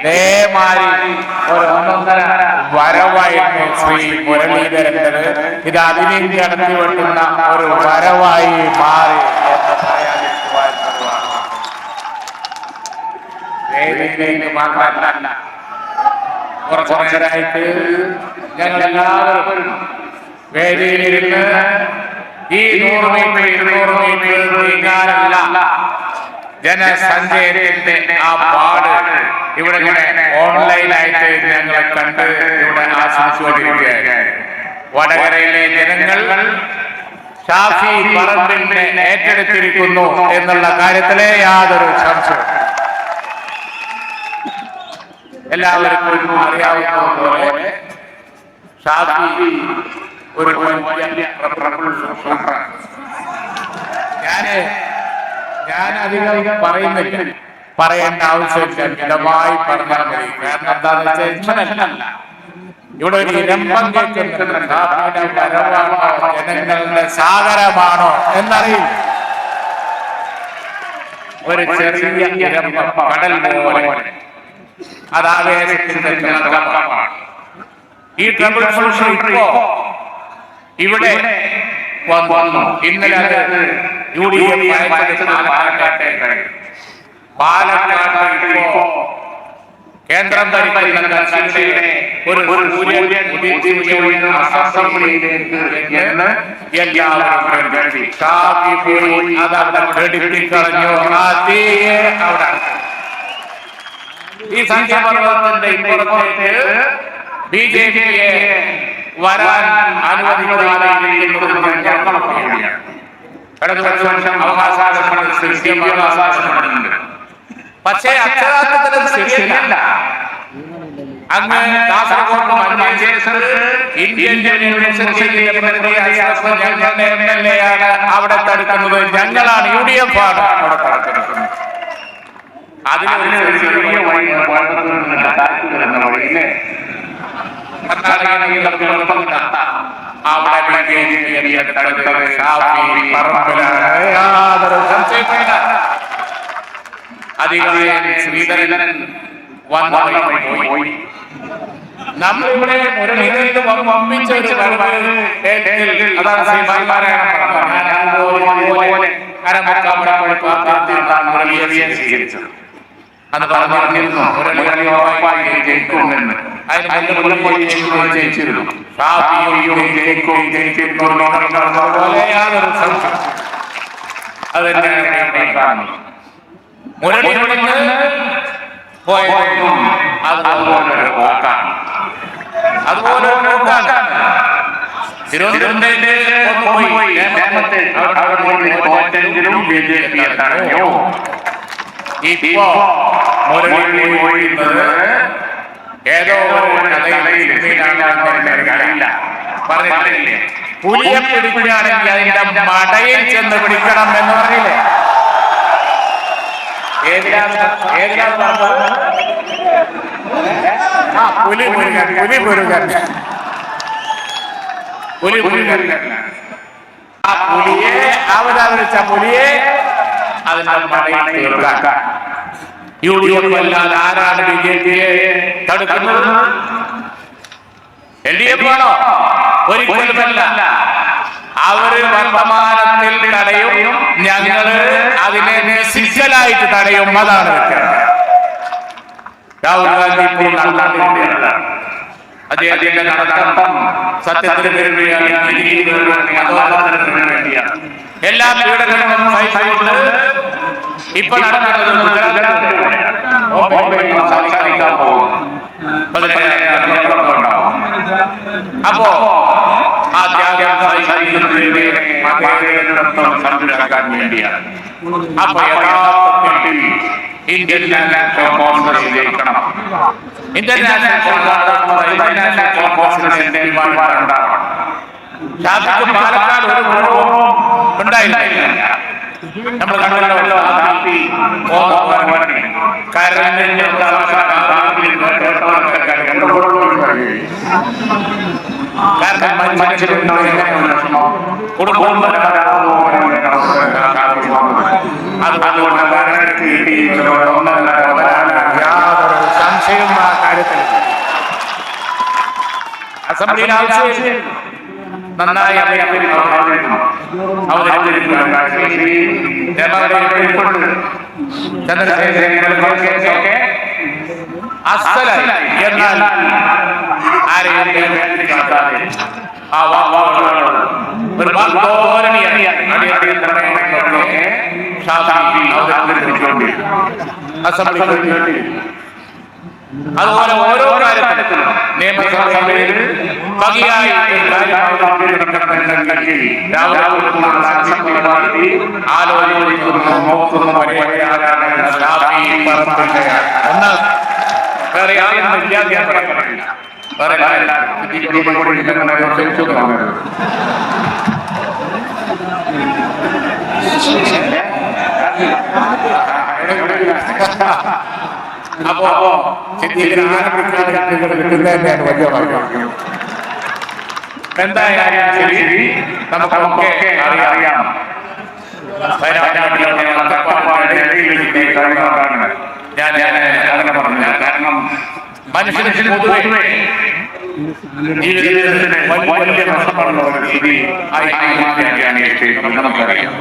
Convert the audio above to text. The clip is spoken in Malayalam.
ഇതേമാതിരി ഒരു ഒന്നൊന്നര വരവായിരുന്നു ശ്രീ മുരളീധരൻ്റെത്. ഇത് അതിനെ കടത്തി വെട്ടുന്ന ഒരു വരവായി മാറി എന്ന് പറയാതിരിക്കുവാൻ വേദിയിലേക്ക് മാത്രമല്ല, കുറച്ചു നേരമായിട്ട് ഞങ്ങൾ എല്ലാവരും വേദിയിലിരുന്ന് ഈ 100 മീറ്റർ 200 മീറ്റർ നീങ്ങാനല്ല ജനസഞ്ചയത്തിന്റെ ആ പാട് ഇവിടെ ഓൺലൈനായിട്ട് ഞങ്ങളെ കണ്ട് ഇവിടെ ആസ്വദിച്ചുകൊണ്ടിരിക്കുകയാണ്. വടകരയിലെ ജനങ്ങൾ ഷാഫി പറമ്പിലിനെ ഏറ്റെടുത്തിരിക്കുന്നു എന്നുള്ള കാര്യത്തിലെ യാതൊരു സംശയവും എല്ലാവർക്കും അറിയാവുന്നതുപോലെ ഷാഫി ഒരു ഞാൻ അധികം പറയുന്നില്ല, പറയേണ്ട ആവശ്യമില്ല, മിതമായി പറഞ്ഞാൽ മതി. കാരണം എന്താണെന്ന് വെച്ചാൽ ഇവിടെ ഒരു ഇരമ്പം കേൾക്കുന്നുണ്ട്. വരവാണോ ജനങ്ങളുടെ സാഗരമാണോ എന്നറിയില്ല. ഒരു ചെറിയ ഇരമ്പം കടൽ പോലെ, അത് ആവേശത്തിന്റെ തിളക്കമാണ്. ഈ ട്രബിൾ സോഷ്യൽ ഇപ്പോ ഇവിടെ വന്നു. ഇന്നലെ അത് UDF പാലക്കാട്ട് ഇപ്പോ കേന്ദ്രം ഭരിക്കുന്ന കക്ഷിയുടെ ഒരു സൂര്യൻ അസംബ്ലിയിലേക്ക് എന്ന് എല്ലാവരും ഷാഫി പോയി അതവിടെ ഘടിപ്പിക്കളഞ്ഞു. അവിടെ ഈ സംഖ്യാപർവ്വതത്തിന്റെ ഇപ്പുറത്തേക്ക് BJP-യെ വരാൻ അനുവദിക്കാതിരിക്കുന്നത് അവകാശപ്പെടുന്നുണ്ട്. പക്ഷേ അക്ഷരാർത്ഥത്തിൽ ശരിയല്ല. അങ്ങ് കാസർഗോഡ് ഇന്ത്യൻ ഞങ്ങളുടെ MLA ആണ് അവിടെ തടുക്കുന്നത്, ഞങ്ങളാണ് UDF ആണ് അവിടെ തടുക്കുന്നത്. ശ്രീധരൻ പോയി. നമ്മളിവിടെ വമ്പിച്ച ഒരു സ്വീകരിച്ചത് അത് പറഞ്ഞിരുന്നു. അതുപോലെ ഏതോ പറഞ്ഞില്ലേ, പുലിയെ പിടിക്കുകയാണെങ്കിൽ അതിന്റെ മടയിൽ ചെന്ന് പിടിക്കണം എന്ന് പറഞ്ഞില്ലേ? ആ പുലിയെ അവതരിച്ച പുലിയെ അതിന്റെ മടയിൽ തീർക്കാൻ UDF അല്ലാതെ ആരാണ് BJP-യെ തടുക്കുന്നത്? LDF ആണോ? ഒരിക്കലുമല്ല. അവര് വർത്തമാനത്തിൽ തടയും, ഞങ്ങള് അതിനെ ഫിസിക്കലായിട്ട് തടയും. അതാണ് രാഹുൽ ഗാന്ധി ഇപ്പോൾ നടന്നിട്ടുണ്ട്. അദ്ദേഹത്തിന്റെ നടത്തം സത്യത്തിന് വേണ്ടിയാണ്, എല്ലാ പീഡനങ്ങളും സഹിച്ചുകൊണ്ട് ഇപ്പൊ നടക്കുന്നത്. അപ്പോ ആ ത്യാഗം സംരക്ഷിക്കാൻ വേണ്ടിയാണ്. അപ്പൊ യഥാർത്ഥത്തിൽ ഇന്ത്യൻ നാഷണൽ കോൺഗ്രസ് ജയിക്കണം. ഇന്ത്യൻ നാഷണൽ കോൺഗ്രസിന്റെ ഉണ്ടാവണം. ഷാഫിക്ക് പാലക്കാട് ഒരു ഗുണവും ഉണ്ടായില്ല. നമ്മൾ കണ്ടല്ലോ, യാതൊരു സംശയം ആ കാര്യത്തിൽ. അസംബ്ലിയിൽ ആവശ്യം നന്നായി അവതരിപ്പിക്കണം. ചന്ദ്രശേഖരൻ അസലായി എന്നാൽ ആരെയും വേദനിപ്പിക്കാതെ ആ വാക്കുകളോട് ഒരു അസംബ്ലി. അതുപോലെ ഓരോ കാര്യത്തിലും നിയമസഭയിൽ ഭംഗിയായി ഒന്ന് വേറെ ആരും വിദ്യാഭ്യാസം പറയില്ല. അപ്പോ കിട്ടുന്നതന്നെയാണ് വലിയ ഭാഗ്യം. എന്തായാലും ശരി, നമുക്കൊക്കെ അറിയാം ഞാൻ അങ്ങനെ പറഞ്ഞു. കാരണം മനുഷ്യന് പൊതുവെ ജീവിതത്തിന് വലിയ നഷ്ടപ്പെടുന്ന ഒരു സ്ഥിതി ആയി നമുക്കറിയാം.